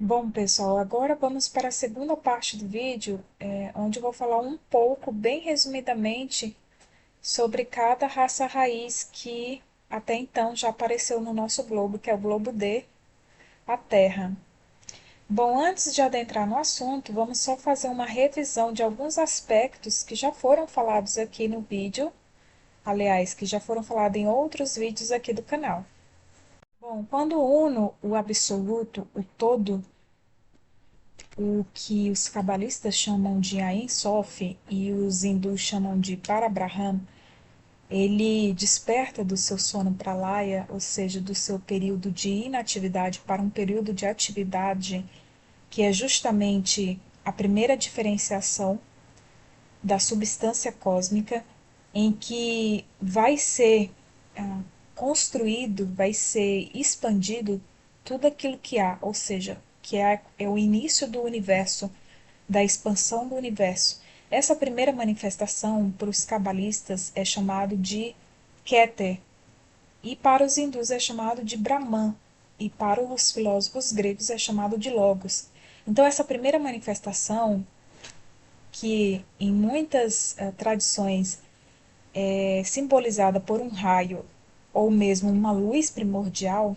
Bom, pessoal, agora vamos para a segunda parte do vídeo, onde eu vou falar um pouco, bem resumidamente, sobre cada raça raiz que até então já apareceu no nosso globo, que é o globo D, a Terra. Bom, antes de adentrar no assunto, vamos só fazer uma revisão de alguns aspectos que já foram falados aqui no vídeo, aliás, que já foram falados em outros vídeos aqui do canal. Bom, quando uno o absoluto, o todo, o que os cabalistas chamam de Ain Sof e os hindus chamam de Parabrahman, ele desperta do seu sono pralaya, ou seja, do seu período de inatividade para um período de atividade, que é justamente a primeira diferenciação da substância cósmica, em que vai ser construído, vai ser expandido tudo aquilo que há, ou seja, é o início do universo, da expansão do universo. Essa primeira manifestação, para os cabalistas, é chamado de Keter, e para os hindus é chamado de Brahman, e para os filósofos gregos é chamado de Logos. Então, essa primeira manifestação, que em muitas tradições é simbolizada por um raio ou mesmo uma luz primordial,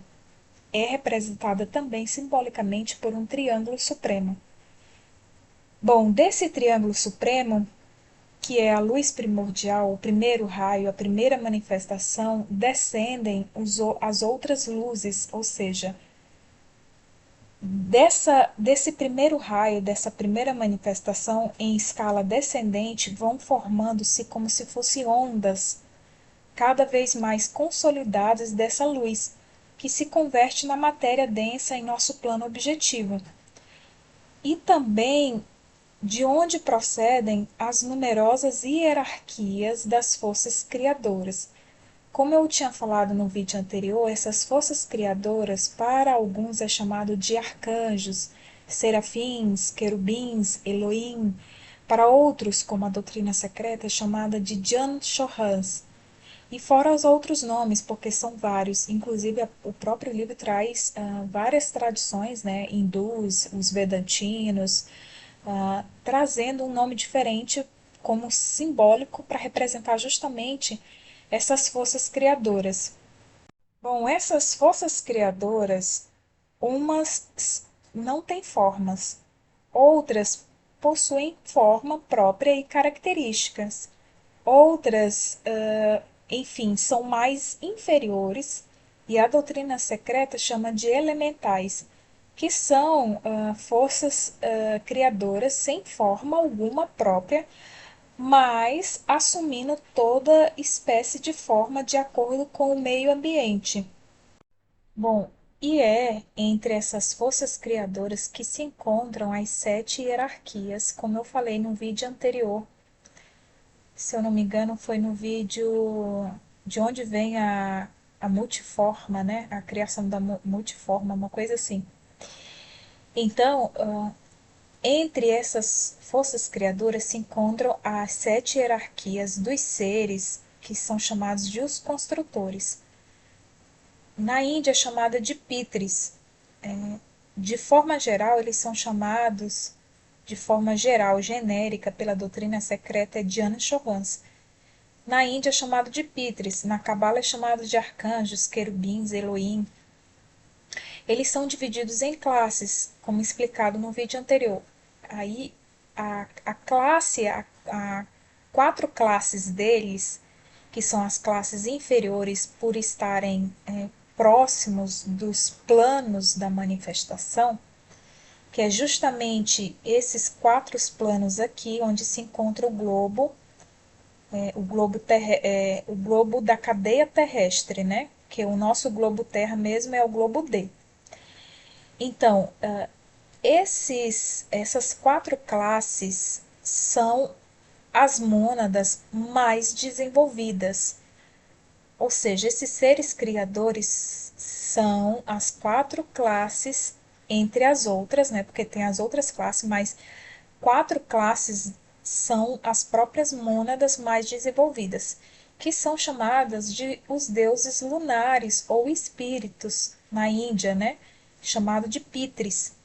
é representada também simbolicamente por um triângulo supremo. Bom, desse triângulo supremo, que é a luz primordial, o primeiro raio, a primeira manifestação, descendem as outras luzes, ou seja, desse primeiro raio, dessa primeira manifestação em escala descendente, vão formando-se como se fossem ondas cada vez mais consolidadas dessa luz, que se converte na matéria densa em nosso plano objetivo. E também de onde procedem as numerosas hierarquias das forças criadoras. Como eu tinha falado no vídeo anterior, essas forças criadoras, para alguns é chamado de arcanjos, serafins, querubins, Elohim, para outros, como a doutrina secreta, é chamada de Jan Chohans. E fora os outros nomes, porque são vários, inclusive o próprio livro traz várias tradições, né, hindus, os vedantinos, trazendo um nome diferente como simbólico para representar justamente essas forças criadoras. Bom, essas forças criadoras, umas não têm formas, outras possuem forma própria e características, outras, enfim, são mais inferiores e a doutrina secreta chama de elementais, que são forças criadoras sem forma alguma própria, mas assumindo toda espécie de forma de acordo com o meio ambiente. Bom, e é entre essas forças criadoras que se encontram as sete hierarquias, como eu falei no vídeo anterior. Se eu não me engano, foi no vídeo de onde vem a multiforma, né? A criação da multiforma, uma coisa assim. Então, entre essas forças criadoras se encontram as sete hierarquias dos seres, que são chamados de os construtores. Na Índia é chamada de Pitris. De forma geral, eles são chamados, de forma geral, genérica, pela doutrina secreta, é Dhyana Chohans. Na Índia é chamado de Pitris, na Cabala é chamado de arcanjos, querubins, Elohim. Eles são divididos em classes, como explicado no vídeo anterior. Aí a classe, a quatro classes deles, que são as classes inferiores por estarem próximos dos planos da manifestação, que é justamente esses quatro planos aqui, onde se encontra o globo da cadeia terrestre, né? Que o nosso globo Terra mesmo é o globo D. Então, essas quatro classes são as mônadas mais desenvolvidas. Ou seja, esses seres criadores são as quatro classes entre as outras, né? Porque tem as outras classes, mas quatro classes são as próprias mônadas mais desenvolvidas, que são chamadas de os deuses lunares ou espíritos na Índia, né? Chamado de Pitris.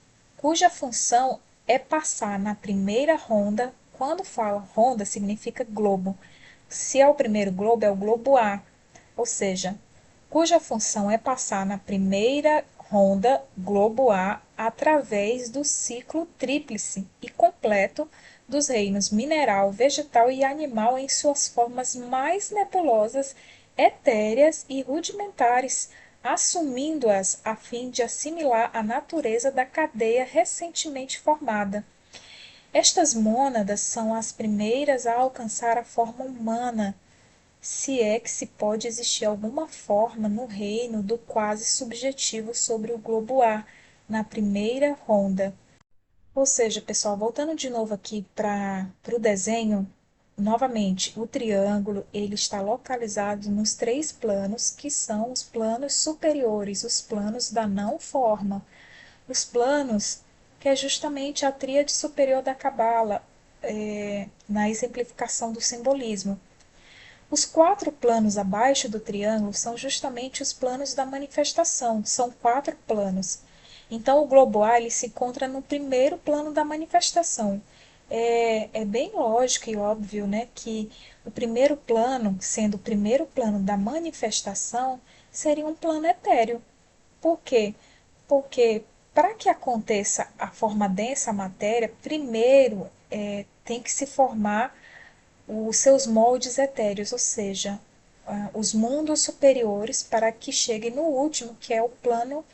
cuja função é passar na primeira ronda. Quando fala ronda, significa globo. Se é o primeiro globo, é o globo A, ou seja, cuja função é passar na primeira ronda globo A através do ciclo tríplice e completo dos reinos mineral, vegetal e animal em suas formas mais nebulosas, etéreas e rudimentares, assumindo-as a fim de assimilar a natureza da cadeia recentemente formada. Estas mônadas são as primeiras a alcançar a forma humana, se é que se pode existir alguma forma no reino do quase subjetivo sobre o globo A, na primeira ronda. Ou seja, pessoal, voltando de novo aqui para o desenho, novamente, o triângulo ele está localizado nos três planos, que são os planos superiores, os planos da não forma. Os planos, que é justamente a tríade superior da Cabala, na exemplificação do simbolismo. Os quatro planos abaixo do triângulo são justamente os planos da manifestação, são quatro planos. Então, o globo A ele se encontra no primeiro plano da manifestação. É bem lógico e óbvio, né, que o primeiro plano, sendo o primeiro plano da manifestação, seria um plano etéreo. Por quê? Porque para que aconteça a forma densa matéria, primeiro tem que se formar os seus moldes etéreos, ou seja, os mundos superiores, para que chegue no último, que é o plano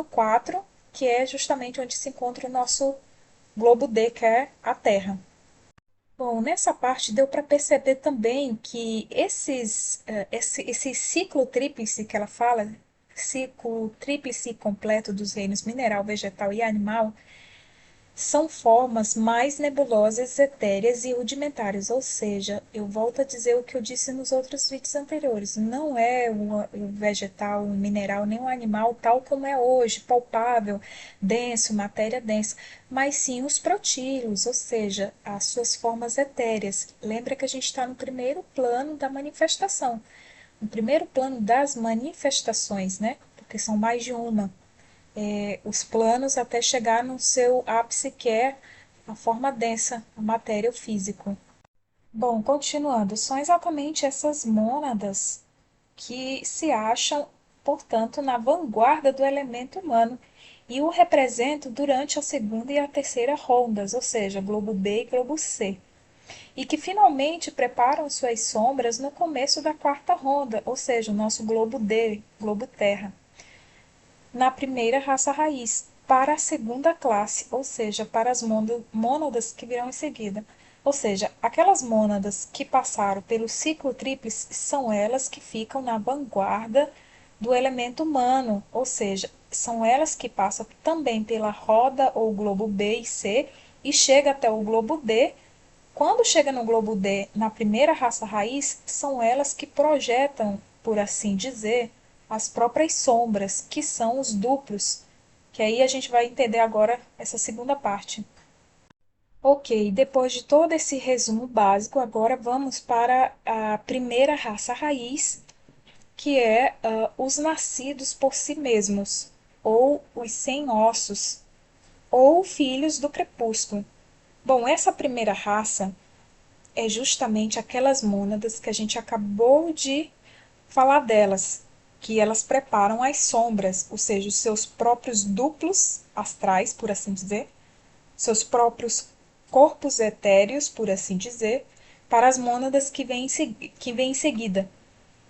4, que é justamente onde se encontra o nosso globo D, que é a Terra. Bom, nessa parte deu para perceber também que esse ciclo tríplice que ela fala, ciclo tríplice completo dos reinos mineral, vegetal e animal, são formas mais nebulosas, etéreas e rudimentares, ou seja, eu volto a dizer o que eu disse nos outros vídeos anteriores, não é o vegetal, o mineral, nem o animal tal como é hoje, palpável, denso, matéria densa, mas sim os protíleos, ou seja, as suas formas etéreas. Lembra que a gente está no primeiro plano da manifestação, no primeiro plano das manifestações, né? Porque são mais de uma, os planos até chegar no seu ápice, que é a forma densa, a matéria, o físico. Bom, continuando, são exatamente essas mônadas que se acham, portanto, na vanguarda do elemento humano e o representam durante a segunda e a terceira rondas, ou seja, globo B e globo C, e que finalmente preparam suas sombras no começo da quarta ronda, ou seja, o nosso globo D, globo Terra, na primeira raça raiz, para a segunda classe, ou seja, para as mônadas que virão em seguida. Ou seja, aquelas mônadas que passaram pelo ciclo tríplice são elas que ficam na vanguarda do elemento humano, ou seja, são elas que passam também pela roda ou globo B e C e chega até o globo D. Quando chega no globo D, na primeira raça raiz, são elas que projetam, por assim dizer, as próprias sombras, que são os duplos, que aí a gente vai entender agora essa segunda parte. Ok, depois de todo esse resumo básico, agora vamos para a primeira raça raiz, que é os nascidos por si mesmos, ou os sem ossos, ou filhos do crepúsculo. Bom, essa primeira raça é justamente aquelas mônadas que a gente acabou de falar delas, que elas preparam as sombras, ou seja, os seus próprios duplos astrais, por assim dizer, seus próprios corpos etéreos, por assim dizer, para as mônadas que vêm em seguida.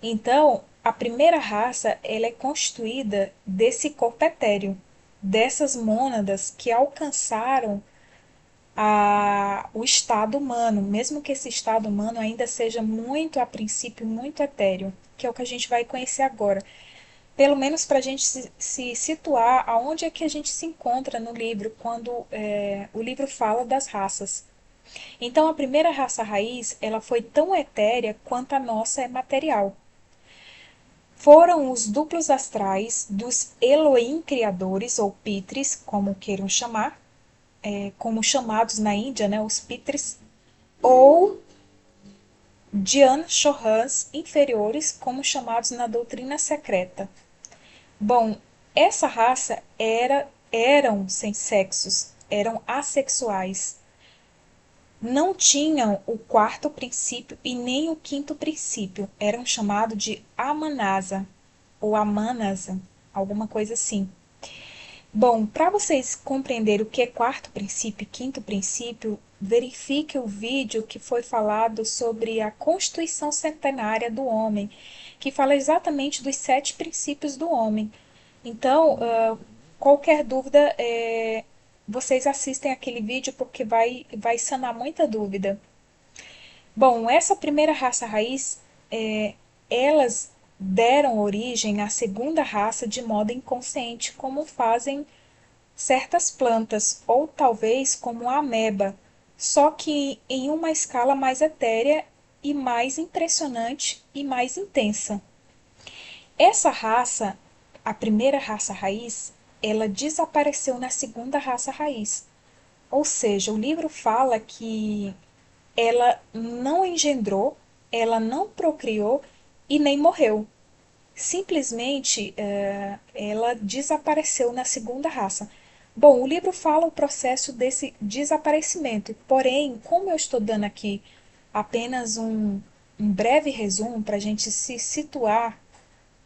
Então, a primeira raça ela é constituída desse corpo etéreo, dessas mônadas que alcançaram o estado humano, mesmo que esse estado humano ainda seja muito, a princípio, muito etéreo, que é o que a gente vai conhecer agora. Pelo menos para a gente se situar aonde é que a gente se encontra no livro, quando o livro fala das raças. Então, a primeira raça raiz, ela foi tão etérea quanto a nossa é material. Foram os duplos astrais dos Elohim criadores, ou Pitris, como queiram chamar, como chamados na Índia, né, os Pitris, ou Dhyan Chohans inferiores, como chamados na doutrina secreta. Bom, essa raça era eram sem sexos, eram assexuais. Não tinham o quarto princípio e nem o quinto princípio. Eram chamados de amanasa ou amanasa, alguma coisa assim. Bom, para vocês compreenderem o que é quarto princípio e quinto princípio, verifique o vídeo que foi falado sobre a Constituição Centenária do Homem, que fala exatamente dos 7 princípios do homem. Então, qualquer dúvida, vocês assistem aquele vídeo porque vai sanar muita dúvida. Bom, essa primeira raça raiz, elas deram origem à segunda raça de modo inconsciente, como fazem certas plantas, ou talvez como a ameba, só que em uma escala mais etérea e mais impressionante e mais intensa. Essa raça, a primeira raça raiz, ela desapareceu na segunda raça raiz. Ou seja, o livro fala que ela não engendrou, ela não procriou e nem morreu. Simplesmente ela desapareceu na segunda raça. Bom, o livro fala o processo desse desaparecimento, porém, como eu estou dando aqui apenas um breve resumo para a gente se situar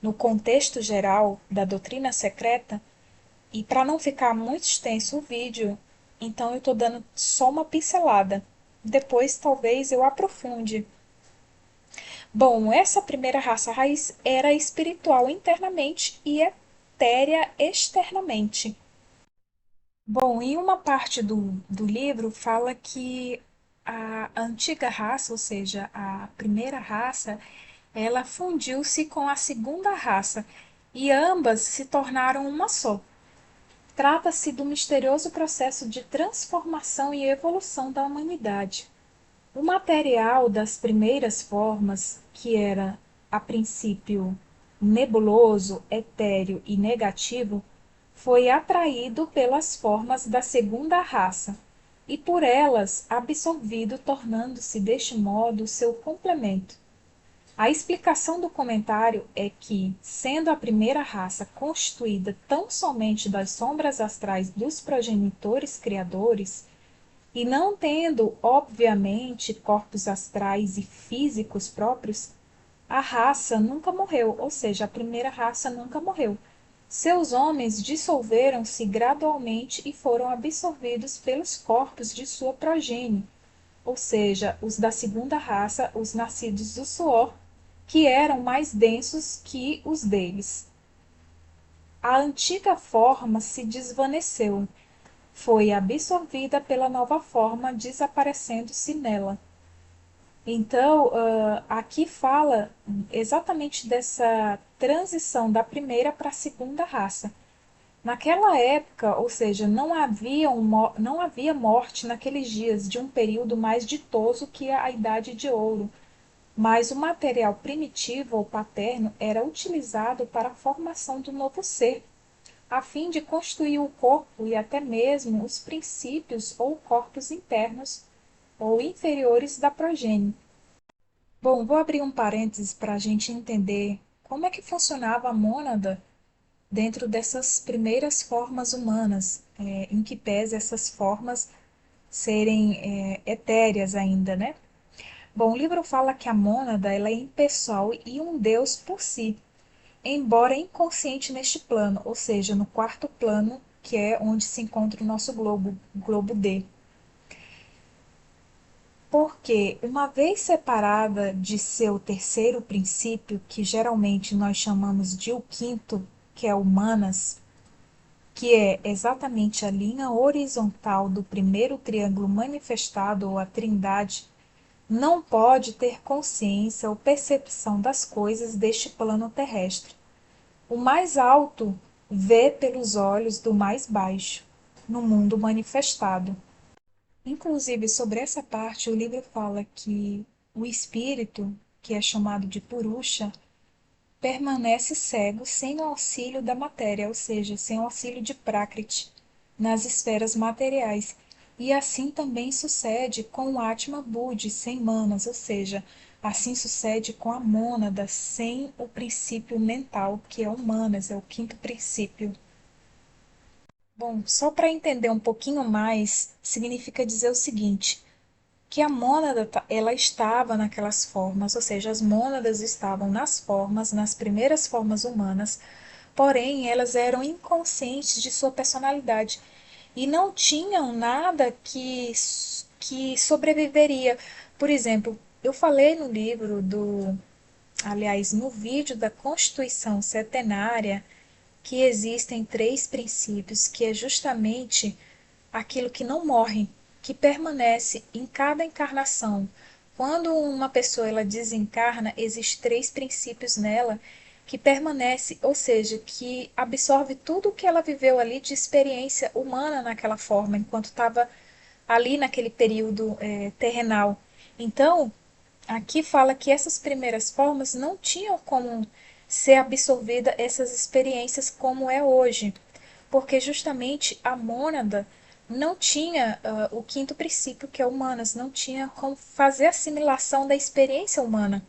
no contexto geral da doutrina secreta, e para não ficar muito extenso o vídeo, então eu estou dando só uma pincelada. Depois talvez eu aprofunde. Bom, essa primeira raça raiz era espiritual internamente e etérea externamente. Bom, em uma parte do livro fala que a antiga raça, ou seja, a primeira raça, ela fundiu-se com a segunda raça e ambas se tornaram uma só. Trata-se do misterioso processo de transformação e evolução da humanidade. O material das primeiras formas, que era a princípio nebuloso, etéreo e negativo, foi atraído pelas formas da segunda raça e por elas absorvido, tornando-se deste modo seu complemento. A explicação do comentário é que, sendo a primeira raça constituída tão somente das sombras astrais dos progenitores criadores, e não tendo, obviamente, corpos astrais e físicos próprios, a raça nunca morreu, ou seja, a primeira raça nunca morreu. Seus homens dissolveram-se gradualmente e foram absorvidos pelos corpos de sua progenie, ou seja, os da segunda raça, os nascidos do suor, que eram mais densos que os deles. A antiga forma se desvaneceu, foi absorvida pela nova forma, desaparecendo-se nela. Então, aqui fala exatamente dessa transição da primeira para a segunda raça. Naquela época, ou seja, não havia morte naqueles dias de um período mais ditoso que a Idade de Ouro, mas o material primitivo ou paterno era utilizado para a formação do novo ser, a fim de constituir o corpo e até mesmo os princípios ou corpos internos ou inferiores da progenie. Bom, vou abrir um parênteses para a gente entender como é que funcionava a mônada dentro dessas primeiras formas humanas, em que pese essas formas serem etéreas ainda, né? Bom, o livro fala que a mônada ela é impessoal e um deus por si, embora inconsciente neste plano, ou seja, no quarto plano, que é onde se encontra o nosso globo, o globo D. Porque, uma vez separada de seu terceiro princípio, que geralmente nós chamamos de o quinto, que é o manas, que é exatamente a linha horizontal do primeiro triângulo manifestado ou a trindade, não pode ter consciência ou percepção das coisas deste plano terrestre. O mais alto vê pelos olhos do mais baixo, no mundo manifestado. Inclusive, sobre essa parte, o livro fala que o espírito, que é chamado de Purusha, permanece cego sem o auxílio da matéria, ou seja, sem o auxílio de Prakriti, nas esferas materiais. E assim também sucede com o Atma Buddhi, sem manas, ou seja, assim sucede com a mônada, sem o princípio mental, que é o manas, é o quinto princípio. Bom, só para entender um pouquinho mais, significa dizer o seguinte, que a mônada ela estava naquelas formas, ou seja, as mônadas estavam nas formas, nas primeiras formas humanas, porém elas eram inconscientes de sua personalidade e não tinham nada que sobreviveria. Por exemplo, eu falei no livro aliás, no vídeo da Constituição Centenária, que existem três princípios, que é justamente aquilo que não morre, que permanece em cada encarnação. Quando uma pessoa ela desencarna, existem três princípios nela que permanece, ou seja, que absorve tudo o que ela viveu ali de experiência humana naquela forma, enquanto estava ali naquele período terrenal. Então, aqui fala que essas primeiras formas não tinham como ser absorvida essas experiências como é hoje, porque justamente a mônada não tinha o quinto princípio, que é humanas, não tinha como fazer assimilação da experiência humana.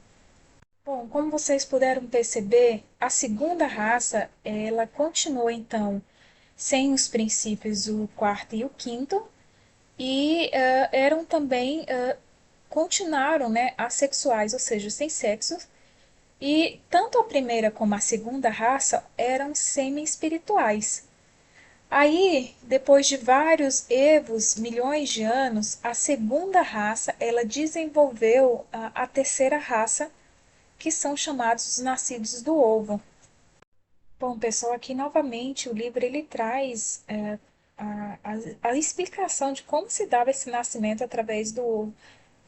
Bom, como vocês puderam perceber, a segunda raça, ela continuou então sem os princípios o quarto e o quinto, e eram também, continuaram, né, assexuais, ou seja, sem sexo, e tanto a primeira como a segunda raça eram semi-espirituais. Aí, depois de vários evos, milhões de anos, a segunda raça, ela desenvolveu a terceira raça, que são chamados os nascidos do ovo. Bom, pessoal, aqui novamente o livro ele traz a, a, a explicação de como se dava esse nascimento através do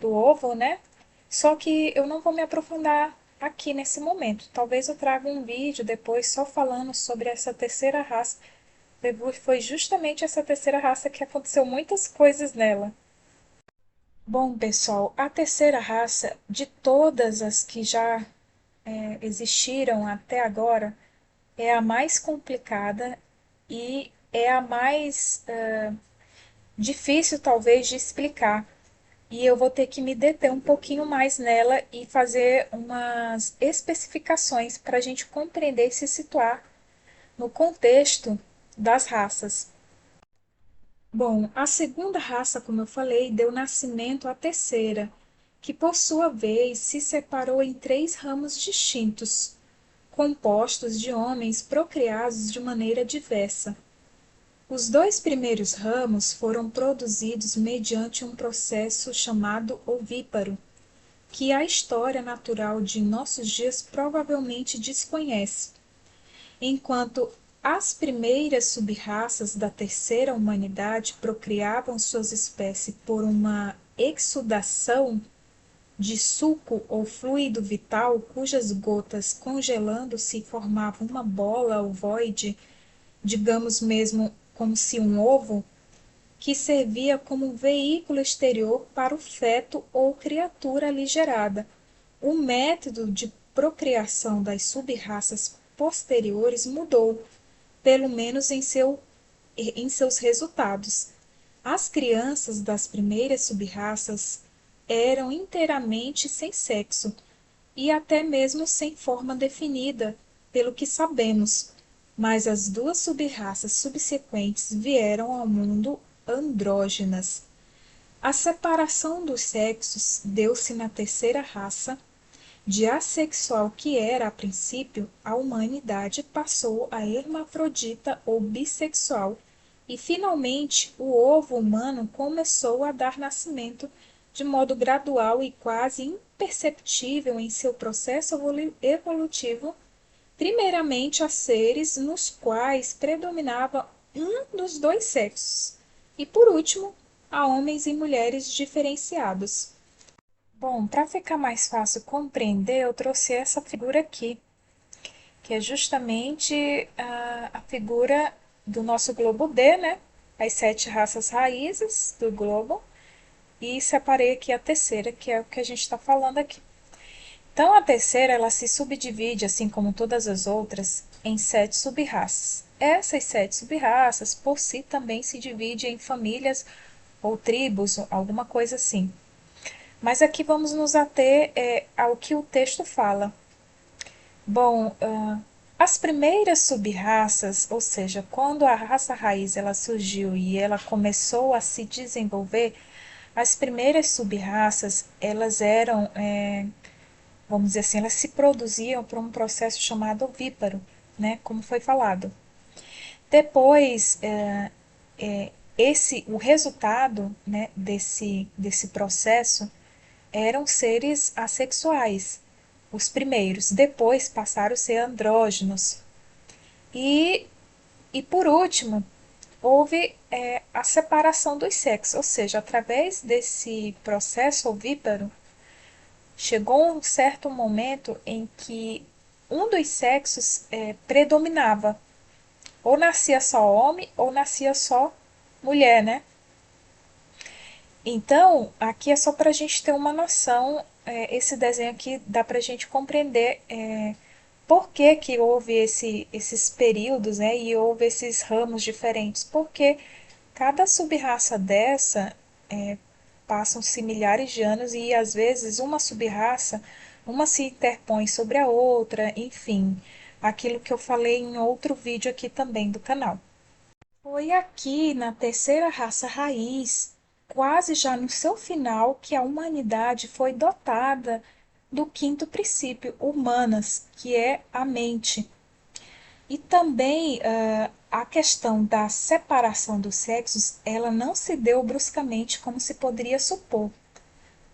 ovo, né? Só que eu não vou me aprofundar aqui nesse momento. Talvez eu traga um vídeo depois só falando sobre essa terceira raça. Foi justamente essa terceira raça que aconteceu muitas coisas nela. Bom, pessoal, a terceira raça, de todas as que já existiram até agora, é a mais complicada e é a mais difícil, talvez, de explicar. E eu vou ter que me deter um pouquinho mais nela e fazer umas especificações para a gente compreender e se situar no contexto das raças. Bom, a segunda raça, como eu falei, deu nascimento à terceira, que por sua vez se separou em três ramos distintos, compostos de homens procriados de maneira diversa. Os dois primeiros ramos foram produzidos mediante um processo chamado ovíparo, que a história natural de nossos dias provavelmente desconhece, enquanto as primeiras sub-raças da terceira humanidade procriavam suas espécies por uma exsudação de suco ou fluido vital, cujas gotas, congelando-se, formavam uma bola ovoide, digamos mesmo como se um ovo, que servia como veículo exterior para o feto ou criatura ali gerada. O método de procriação das sub-raças posteriores mudou, pelo menos em seus resultados. As crianças das primeiras sub-raças eram inteiramente sem sexo e até mesmo sem forma definida, pelo que sabemos, mas as duas sub-raças subsequentes vieram ao mundo andrógenas. A separação dos sexos deu-se na terceira raça. De assexual que era a princípio, a humanidade passou a hermafrodita ou bissexual, e finalmente o ovo humano começou a dar nascimento de modo gradual e quase imperceptível em seu processo evolutivo, primeiramente a seres nos quais predominava um dos dois sexos, e por último a homens e mulheres diferenciados. Bom, para ficar mais fácil compreender, eu trouxe essa figura aqui, que é justamente a figura do nosso globo D, né? As sete raças raízes do globo, e separei aqui a terceira, que é o que a gente está falando aqui. Então, a terceira, ela se subdivide, assim como todas as outras, em sete sub-raças. Essas sete sub-raças, por si, também se dividem em famílias ou tribos, alguma coisa assim. Mas aqui vamos nos ater ao que o texto fala. Bom, As primeiras sub-raças, ou seja, quando a raça raiz ela surgiu e ela começou a se desenvolver, as primeiras sub-raças, elas eram, vamos dizer assim, elas se produziam por um processo chamado ovíparo, né, como foi falado. Depois, o resultado, né, desse processo eram seres assexuais, os primeiros. Depois passaram a ser andrógenos. E, e por último, houve a separação dos sexos, ou seja, através desse processo ovíparo, chegou um certo momento em que um dos sexos predominava. Ou nascia só homem ou nascia só mulher, né? Então, aqui é só para a gente ter uma noção, esse desenho aqui dá para a gente compreender por que, que houve esses períodos, né, e houve esses ramos diferentes. Porque cada sub-raça dessa passam-se milhares de anos e às vezes uma sub-raça, uma se interpõe sobre a outra, enfim, aquilo que eu falei em outro vídeo aqui também do canal. Foi aqui na terceira raça raiz, quase já no seu final, que a humanidade foi dotada do quinto princípio, humanas, que é a mente. E também a questão da separação dos sexos, ela não se deu bruscamente como se poderia supor,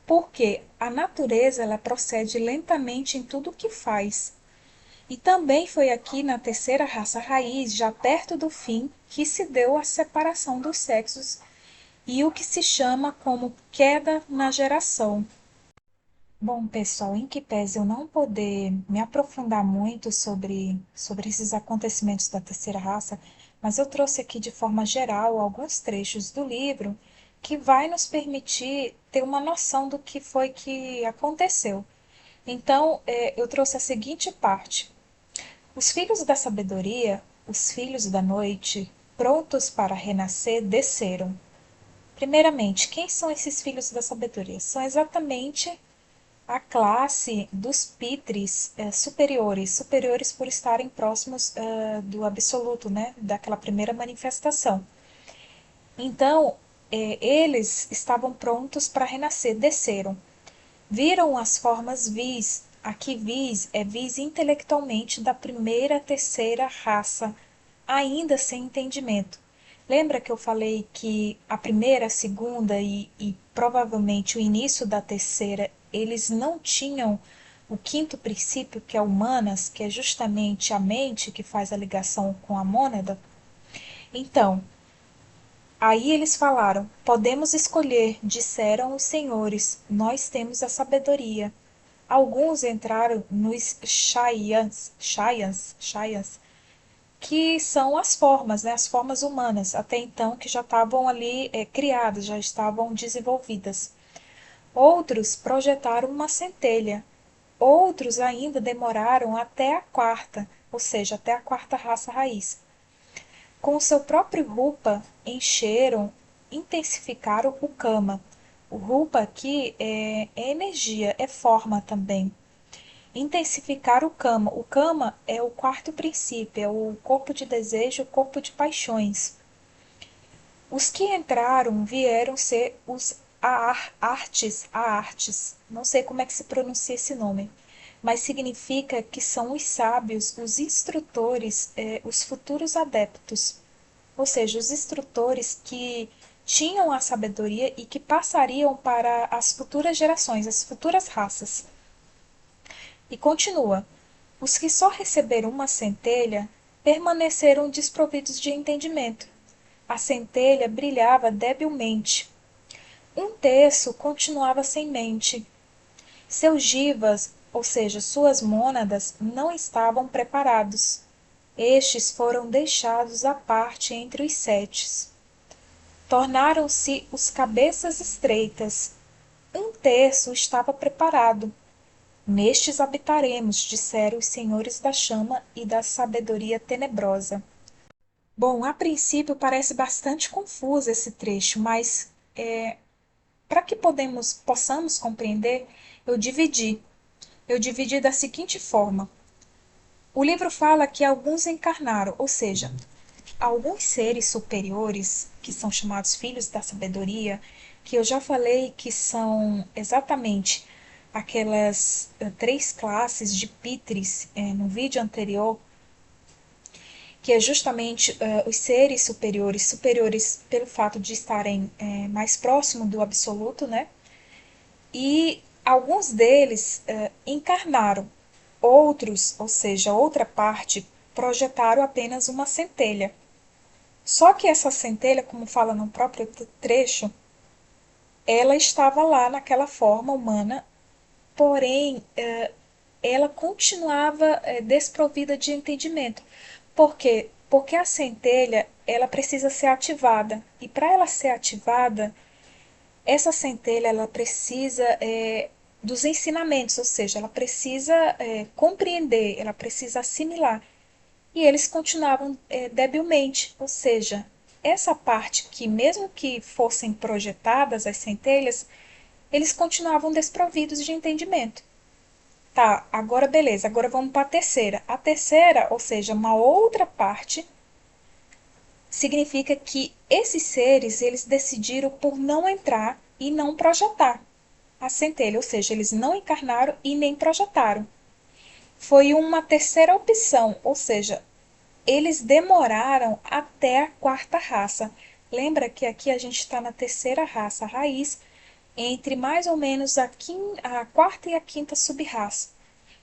porque a natureza ela procede lentamente em tudo o que faz. E também foi aqui na terceira raça raiz, já perto do fim, que se deu a separação dos sexos e o que se chama como queda na geração. Bom, pessoal, em que pese eu não poder me aprofundar muito sobre esses acontecimentos da terceira raça, mas eu trouxe aqui de forma geral alguns trechos do livro que vai nos permitir ter uma noção do que foi que aconteceu. Então, eu trouxe a seguinte parte. Os filhos da sabedoria, os filhos da noite, prontos para renascer, desceram. Primeiramente, quem são esses filhos da sabedoria? São exatamente a classe dos pitres superiores, superiores por estarem próximos do absoluto, né? Daquela primeira manifestação. Então, eles estavam prontos para renascer, desceram. Viram as formas vis. Aqui vis é vis intelectualmente da primeira terceira raça, ainda sem entendimento. Lembra que eu falei que a primeira, a segunda e provavelmente o início da terceira, eles não tinham o quinto princípio, que é humanas, que é justamente a mente que faz a ligação com a mônada? Então, aí eles falaram: podemos escolher, disseram os senhores, nós temos a sabedoria. Alguns entraram nos Shayans, que são as formas, né, as formas humanas, até então que já estavam ali criadas, já estavam desenvolvidas. Outros projetaram uma centelha, outros ainda demoraram até a quarta, ou seja, até a quarta raça raiz. Com o seu próprio rupa, encheram, intensificaram o kama. O rupa aqui é energia, é forma também. Intensificar o kama. O kama é o quarto princípio, é o corpo de desejo, o corpo de paixões. Os que entraram vieram ser os artes, não sei como é que se pronuncia esse nome, mas significa que são os sábios, os instrutores, os futuros adeptos, ou seja, os instrutores que tinham a sabedoria e que passariam para as futuras gerações, as futuras raças. E continua: os que só receberam uma centelha permaneceram desprovidos de entendimento. A centelha brilhava debilmente. Um terço continuava sem mente. Seus jivas, ou seja, suas mônadas, não estavam preparados. Estes foram deixados à parte entre os setes. Tornaram-se os cabeças estreitas. Um terço estava preparado. Nestes habitaremos, disseram os senhores da chama e da sabedoria tenebrosa. Bom, a princípio parece bastante confuso esse trecho, mas para que possamos compreender, eu dividi. Eu dividi da seguinte forma: O livro fala que alguns encarnaram, ou seja, alguns seres superiores, que são chamados filhos da sabedoria, que eu já falei que são exatamente aquelas três classes de Pitris no vídeo anterior, que é justamente os seres superiores, superiores pelo fato de estarem mais próximo do absoluto, né? E alguns deles encarnaram, outros, ou seja, outra parte, projetaram apenas uma centelha. Só que essa centelha, como fala no próprio trecho, ela estava lá naquela forma humana, porém ela continuava desprovida de entendimento. Por quê? Porque a centelha ela precisa ser ativada. E para ela ser ativada, essa centelha ela precisa dos ensinamentos, ou seja, ela precisa compreender, ela precisa assimilar. E eles continuavam debilmente, ou seja, essa parte que, mesmo que fossem projetadas as centelhas, eles continuavam desprovidos de entendimento. Tá, agora beleza, agora vamos para a terceira. A terceira, ou seja, uma outra parte, significa que esses seres, eles decidiram por não entrar e não projetar a centelha, ou seja, eles não encarnaram e nem projetaram. Foi uma terceira opção, ou seja, eles demoraram até a quarta raça. Lembra que aqui a gente está na terceira raça, a raiz, entre mais ou menos a quarta e a quinta sub-raça.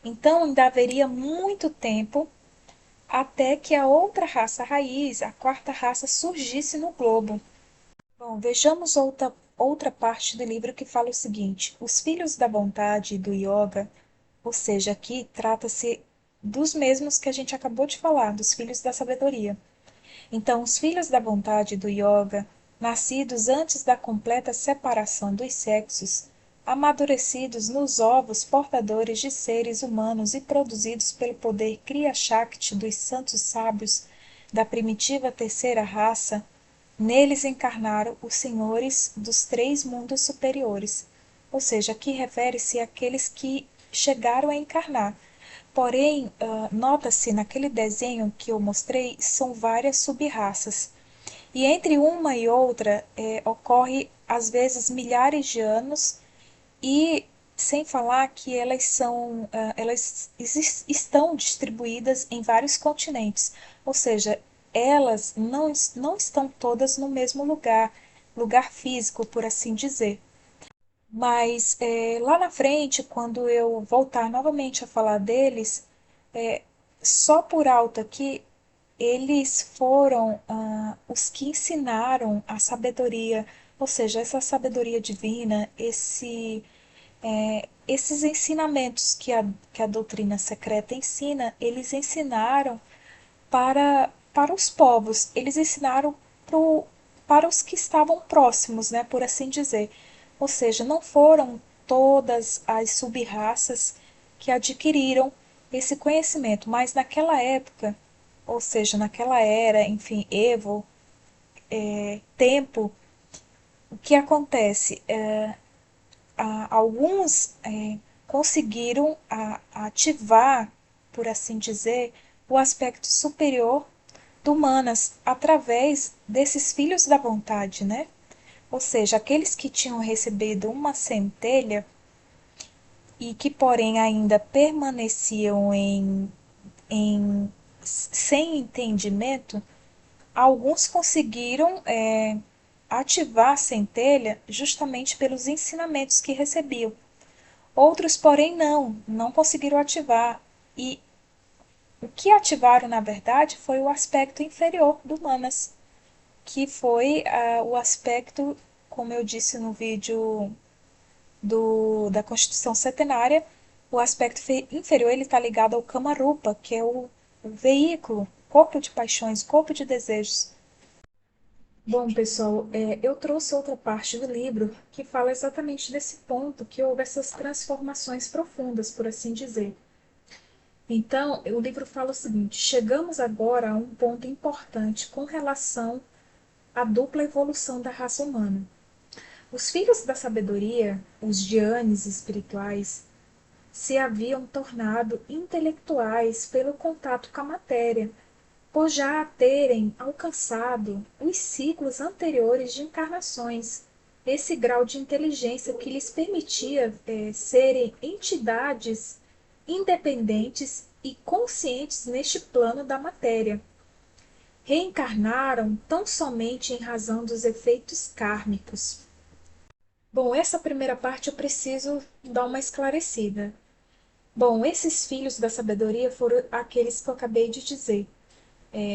Então ainda haveria muito tempo até que a outra raça raiz, a quarta raça, surgisse no globo. Bom, vejamos outra parte do livro que fala o seguinte: os filhos da vontade e do yoga, ou seja, aqui trata-se dos mesmos que a gente acabou de falar, dos filhos da sabedoria. Então, os filhos da vontade do yoga, nascidos antes da completa separação dos sexos, amadurecidos nos ovos portadores de seres humanos e produzidos pelo poder Kriya Shakti dos santos sábios da primitiva terceira raça, neles encarnaram os senhores dos três mundos superiores, ou seja, aqui refere-se àqueles que chegaram a encarnar. Porém, nota-se naquele desenho que eu mostrei, são várias sub-raças. E entre uma e outra ocorre, às vezes, milhares de anos, e sem falar que elas estão distribuídas em vários continentes. Ou seja, elas não estão todas no mesmo lugar físico, por assim dizer. Mas lá na frente, quando eu voltar novamente a falar deles, é, só por alto aqui, eles foram os que ensinaram a sabedoria, ou seja, essa sabedoria divina, esses ensinamentos que a doutrina secreta ensina, eles ensinaram para os povos, eles ensinaram para os que estavam próximos, né, por assim dizer. Ou seja, não foram todas as sub-raças que adquiriram esse conhecimento, mas naquela época, ou seja, naquela era, enfim, Evo, tempo, o que acontece? Alguns conseguiram ativar, por assim dizer, o aspecto superior do Manas através desses filhos da vontade, né? Ou seja, aqueles que tinham recebido uma centelha e que, porém, ainda permaneciam sem entendimento, alguns conseguiram ativar a centelha justamente pelos ensinamentos que recebiam. Outros, porém, não conseguiram ativar. E o que ativaram, na verdade, foi o aspecto inferior do Manas, que foi o aspecto, como eu disse no vídeo da Constituição Centenária, o aspecto inferior ele está ligado ao Kamarupa, que é o veículo, corpo de paixões, corpo de desejos. Bom, pessoal, eu trouxe outra parte do livro que fala exatamente desse ponto, que houve essas transformações profundas, por assim dizer. Então, o livro fala o seguinte: chegamos agora a um ponto importante com relação à dupla evolução da raça humana. Os filhos da sabedoria, os Dhyanis espirituais, se haviam tornado intelectuais pelo contato com a matéria, por já terem alcançado os ciclos anteriores de encarnações, esse grau de inteligência que lhes permitia serem entidades independentes e conscientes neste plano da matéria. Reencarnaram tão somente em razão dos efeitos kármicos. Bom, essa primeira parte eu preciso dar uma esclarecida. Bom, esses filhos da sabedoria foram aqueles que eu acabei de dizer,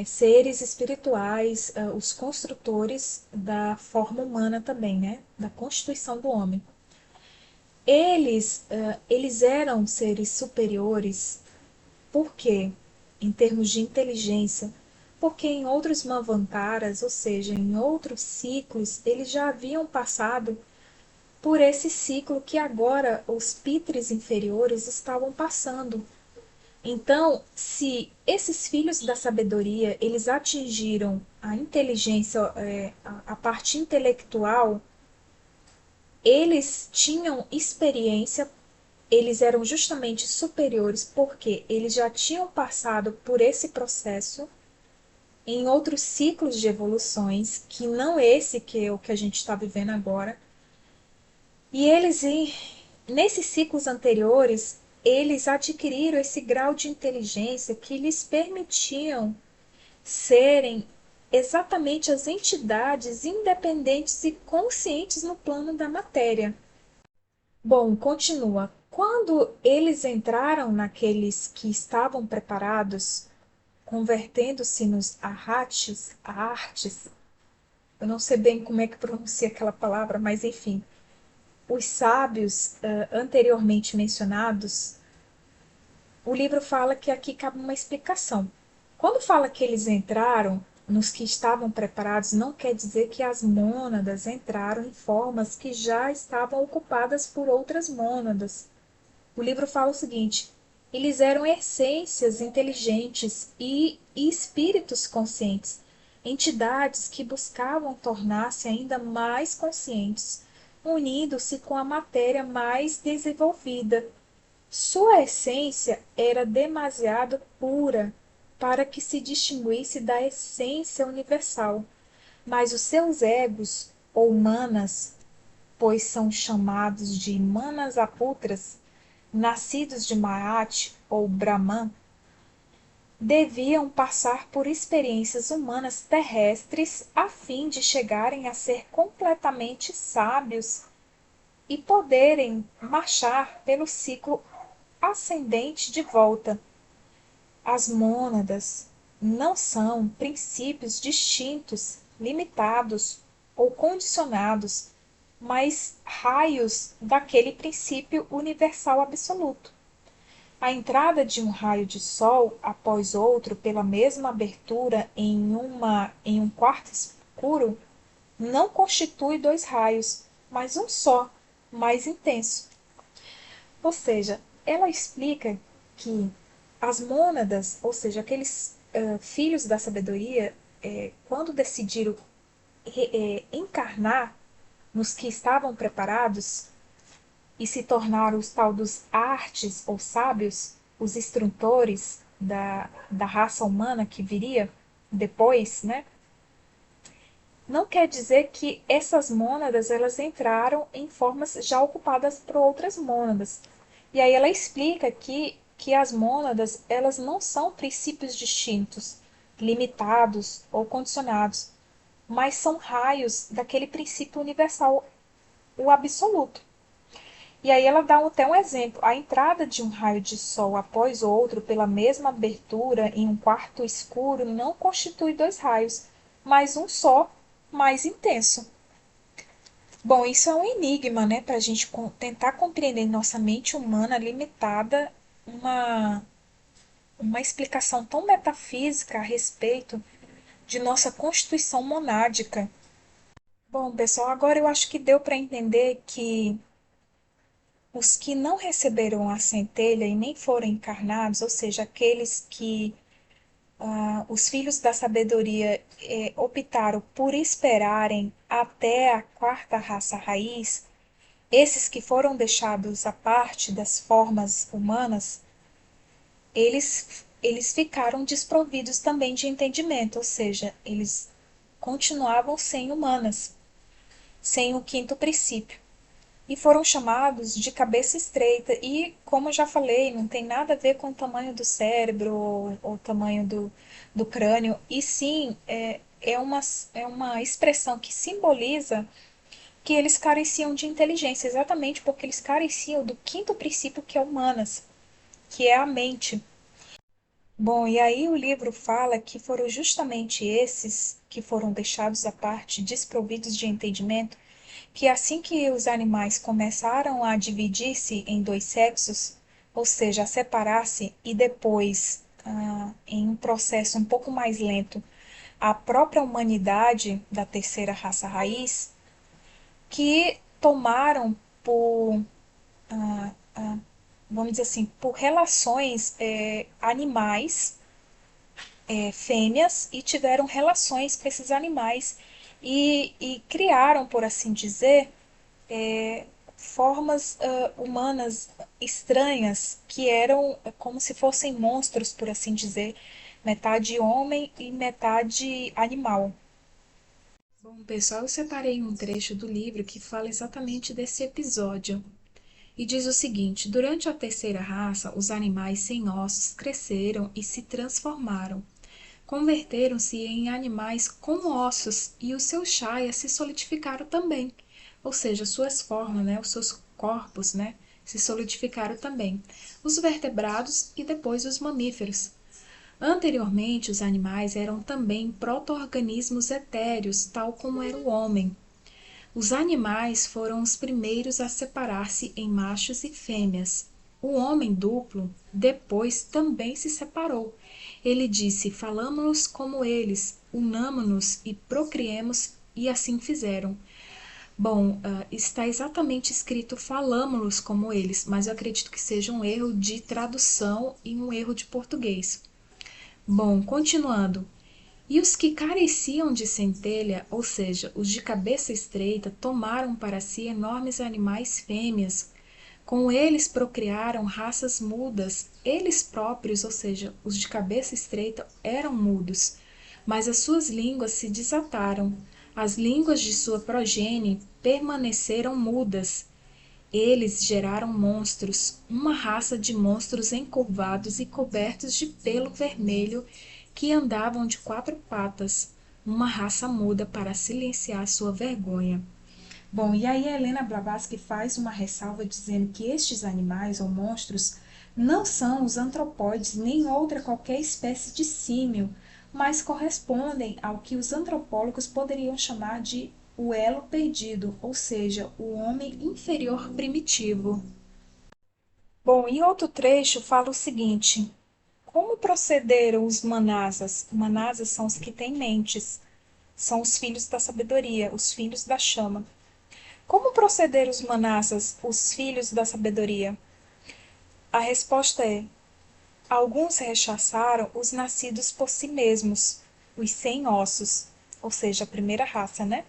seres espirituais, os construtores da forma humana também, né? Da constituição do homem. Eles eram seres superiores, por quê? Em termos de inteligência, porque em outros manvantaras, ou seja, em outros ciclos, eles já haviam passado por esse ciclo que agora os pitres inferiores estavam passando. Então, se esses filhos da sabedoria, eles atingiram a inteligência, a parte intelectual, eles tinham experiência, eles eram justamente superiores porque eles já tinham passado por esse processo em outros ciclos de evoluções, que não esse que é o que a gente está vivendo agora. E nesses ciclos anteriores, eles adquiriram esse grau de inteligência que lhes permitiam serem exatamente as entidades independentes e conscientes no plano da matéria. Bom, continua. Quando eles entraram naqueles que estavam preparados, convertendo-se nos artes, eu não sei bem como é que pronuncia aquela palavra, mas enfim, os sábios anteriormente mencionados, o livro fala que aqui cabe uma explicação. Quando fala que eles entraram nos que estavam preparados, não quer dizer que as mônadas entraram em formas que já estavam ocupadas por outras mônadas. O livro fala o seguinte: eles eram essências inteligentes e espíritos conscientes, entidades que buscavam tornar-se ainda mais conscientes, unindo-se com a matéria mais desenvolvida. Sua essência era demasiado pura para que se distinguisse da essência universal, mas os seus egos, ou manas, pois são chamados de manas aputras, nascidos de Maat ou Brahman, deviam passar por experiências humanas terrestres a fim de chegarem a ser completamente sábios e poderem marchar pelo ciclo ascendente de volta. As mônadas não são princípios distintos, limitados ou condicionados, mas raios daquele princípio universal absoluto. A entrada de um raio de sol após outro pela mesma abertura em um quarto escuro não constitui dois raios, mas um só, mais intenso. Ou seja, ela explica que as mônadas, ou seja, aqueles filhos da sabedoria, quando decidiram encarnar nos que estavam preparados e se tornaram os tal dos artes ou sábios, os instrutores da raça humana que viria depois, né? Não quer dizer que essas mônadas elas entraram em formas já ocupadas por outras mônadas. E aí ela explica que as mônadas elas não são princípios distintos, limitados ou condicionados, mas são raios daquele princípio universal, o absoluto. E aí ela dá até um exemplo. A entrada de um raio de sol após outro pela mesma abertura em um quarto escuro não constitui dois raios, mas um só, mais intenso. Bom, isso é um enigma, né? Para a gente tentar compreender nossa mente humana limitada, uma, uma explicação tão metafísica a respeito de nossa constituição monádica. Bom, pessoal, agora eu acho que deu para entender que os que não receberam a centelha e nem foram encarnados, ou seja, aqueles que os filhos da sabedoria optaram por esperarem até a quarta raça raiz, esses que foram deixados à parte das formas humanas, eles ficaram desprovidos também de entendimento, ou seja, eles continuavam sem humanas, sem o quinto princípio. E foram chamados de cabeça estreita. E, como eu já falei, não tem nada a ver com o tamanho do cérebro ou o tamanho do crânio, e sim é uma expressão que simboliza que eles careciam de inteligência, exatamente porque eles careciam do quinto princípio que é humanas, que é a mente. Bom, e aí o livro fala que foram justamente esses que foram deixados à parte, desprovidos de entendimento, que assim que os animais começaram a dividir-se em dois sexos, ou seja, a separar-se e depois, em um processo um pouco mais lento, a própria humanidade da terceira raça raiz, que tomaram por, vamos dizer assim, por relações animais, fêmeas, e tiveram relações com esses animais e criaram, por assim dizer, formas humanas estranhas que eram como se fossem monstros, por assim dizer, metade homem e metade animal. Bom, pessoal, eu separei um trecho do livro que fala exatamente desse episódio. E diz o seguinte: durante a terceira raça, os animais sem ossos cresceram e se transformaram. Converteram-se em animais com ossos e os seus chaias se solidificaram também. Ou seja, suas formas, né, os seus corpos, né, se solidificaram também. Os vertebrados e depois os mamíferos. Anteriormente, os animais eram também proto-organismos etéreos, tal como era o homem. Os animais foram os primeiros a separar-se em machos e fêmeas. O homem duplo depois também se separou. Ele disse: falamo-nos como eles, unamo-nos e procriemos, e assim fizeram. Bom, está exatamente escrito falamo-los como eles, mas eu acredito que seja um erro de tradução e um erro de português. Bom, continuando. E os que careciam de centelha, ou seja, os de cabeça estreita, tomaram para si enormes animais fêmeas. Com eles procriaram raças mudas. Eles próprios, ou seja, os de cabeça estreita, eram mudos, mas as suas línguas se desataram. As línguas de sua progenie permaneceram mudas. Eles geraram monstros, uma raça de monstros encurvados e cobertos de pelo vermelho que andavam de quatro patas, uma raça muda para silenciar sua vergonha. Bom, e aí a Helena Blavatsky faz uma ressalva dizendo que estes animais ou monstros não são os antropóides nem outra qualquer espécie de símio, mas correspondem ao que os antropólogos poderiam chamar de o elo perdido, ou seja, o homem inferior primitivo. Bom, e outro trecho fala o seguinte: como procederam os manasas? Manasas são os que têm mentes, são os filhos da sabedoria, os filhos da chama. Como procederam os manasas, os filhos da sabedoria? A resposta é: alguns rechaçaram os nascidos por si mesmos, os sem ossos, ou seja, a primeira raça, né?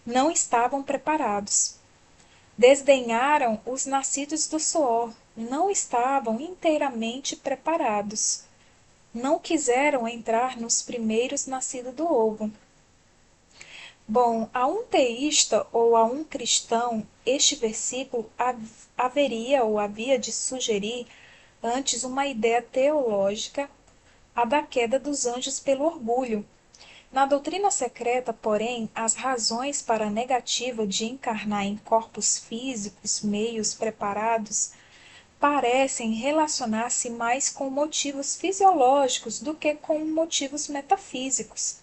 Não estavam preparados. Desdenharam os nascidos do suor, não estavam inteiramente preparados. Não quiseram entrar nos primeiros nascidos do ovo. Bom, a um teísta ou a um cristão, este versículo haveria ou havia de sugerir antes uma ideia teológica, a da queda dos anjos pelo orgulho. Na doutrina secreta, porém, as razões para a negativa de encarnar em corpos físicos meios preparados parecem relacionar-se mais com motivos fisiológicos do que com motivos metafísicos.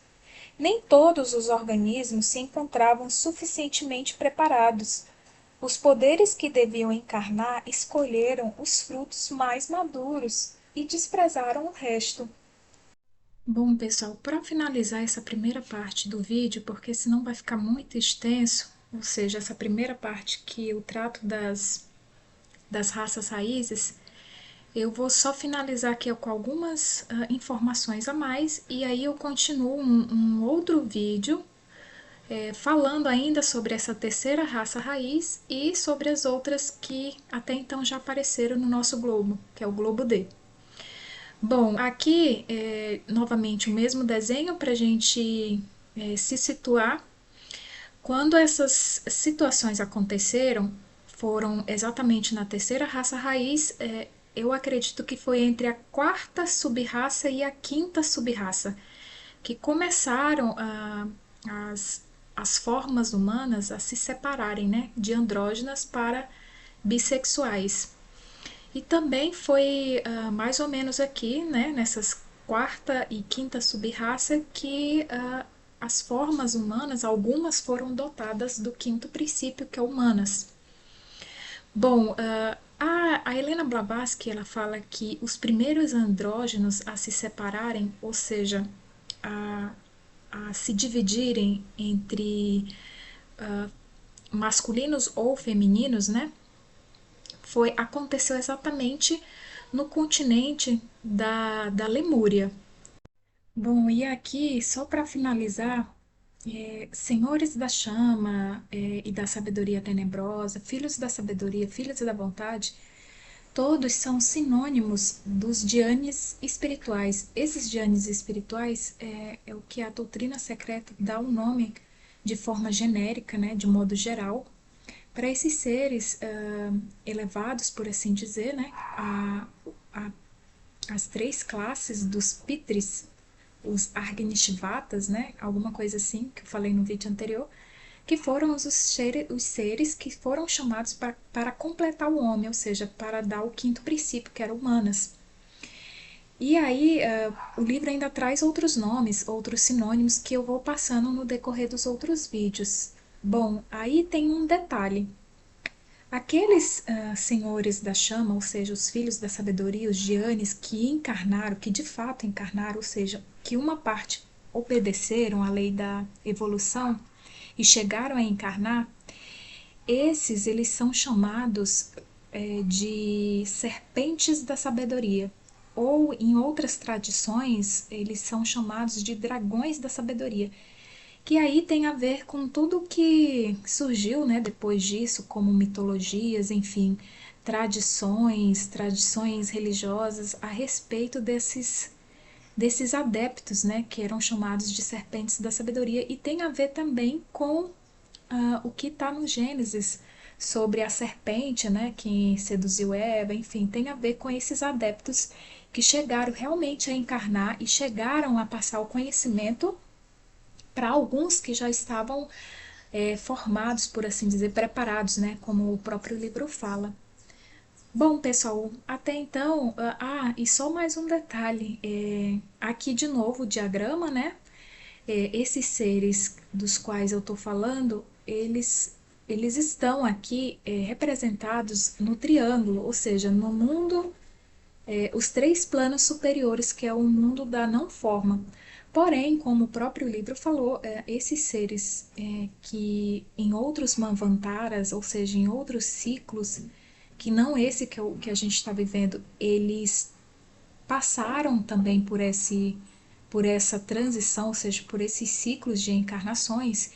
Nem todos os organismos se encontravam suficientemente preparados. Os poderes que deviam encarnar escolheram os frutos mais maduros e desprezaram o resto. Bom, pessoal, para finalizar essa primeira parte do vídeo, porque senão vai ficar muito extenso, ou seja, essa primeira parte que eu trato das raças raízes, eu vou só finalizar aqui com algumas informações a mais e aí eu continuo um outro vídeo falando ainda sobre essa terceira raça raiz e sobre as outras que até então já apareceram no nosso globo, que é o globo D. Bom, aqui novamente o mesmo desenho para a gente se situar. Quando essas situações aconteceram, foram exatamente na terceira raça raiz, eu acredito que foi entre a quarta sub-raça e a quinta sub-raça, que começaram as, as formas humanas a se separarem, né, de andrógenas para bissexuais. E também foi mais ou menos aqui, né, nessas quarta e quinta sub-raça, que as formas humanas, algumas foram dotadas do quinto princípio, que é humanas. Bom, a Helena Blavatsky ela fala que os primeiros andrógenos a se separarem, ou seja, a, a se dividirem entre masculinos ou femininos, né? Aconteceu exatamente no continente da Lemúria. Bom, e aqui, só para finalizar, senhores da chama e da sabedoria tenebrosa, filhos da sabedoria, filhos da vontade, todos são sinônimos dos dhyanis espirituais. Esses dhyanis espirituais é o que a doutrina secreta dá o nome de forma genérica, né, de modo geral, para esses seres elevados, por assim dizer, né, a, as três classes dos Pitris, os Argnishvatas, né, alguma coisa assim que eu falei no vídeo anterior, que foram os seres que foram chamados para completar o homem, ou seja, para dar o quinto princípio, que era humanas. E aí, o livro ainda traz outros nomes, outros sinônimos que eu vou passando no decorrer dos outros vídeos. Bom, aí tem um detalhe. Aqueles senhores da chama, ou seja, os filhos da sabedoria, os Dhyanis, que encarnaram, que de fato encarnaram, ou seja, que uma parte obedeceram à lei da evolução e chegaram a encarnar, esses eles são chamados de serpentes da sabedoria. Ou, em outras tradições, eles são chamados de dragões da sabedoria, que aí tem a ver com tudo que surgiu, né, depois disso, como mitologias, enfim, tradições religiosas a respeito desses adeptos, né, que eram chamados de serpentes da sabedoria, e tem a ver também com o que está no Gênesis sobre a serpente, né, que seduziu Eva, enfim, tem a ver com esses adeptos que chegaram realmente a encarnar e chegaram a passar o conhecimento para alguns que já estavam formados, por assim dizer, preparados, né, como o próprio livro fala. Bom, pessoal, até então, e só mais um detalhe, aqui de novo o diagrama, né, esses seres dos quais eu estou falando, eles estão aqui representados no triângulo, ou seja, no mundo, os três planos superiores, que é o mundo da não forma. Porém, como o próprio livro falou, esses seres que em outros manvantaras, ou seja, em outros ciclos, que não esse que a gente está vivendo, eles passaram também por essa transição, ou seja, por esses ciclos de encarnações,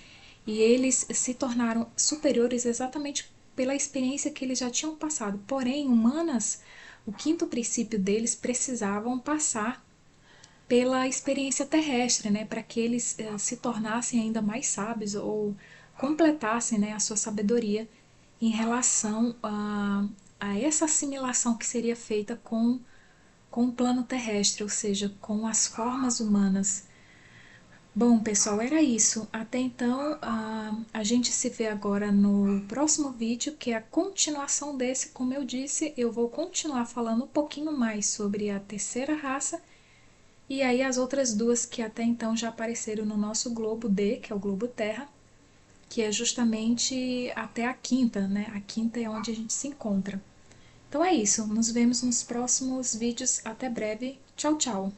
e eles se tornaram superiores exatamente pela experiência que eles já tinham passado. Porém, humanas, o quinto princípio deles precisavam passar pela experiência terrestre, né, para que eles se tornassem ainda mais sábios ou completassem, né, a sua sabedoria em relação a essa assimilação que seria feita com o plano terrestre, ou seja, com as formas humanas. Bom, pessoal, era isso. Até então, a gente se vê agora no próximo vídeo, que é a continuação desse. Como eu disse, eu vou continuar falando um pouquinho mais sobre a terceira raça e aí as outras duas que até então já apareceram no nosso globo D, que é o globo Terra, que é justamente até a quinta, né? A quinta é onde a gente se encontra. Então é isso, nos vemos nos próximos vídeos. Até breve. Tchau, tchau!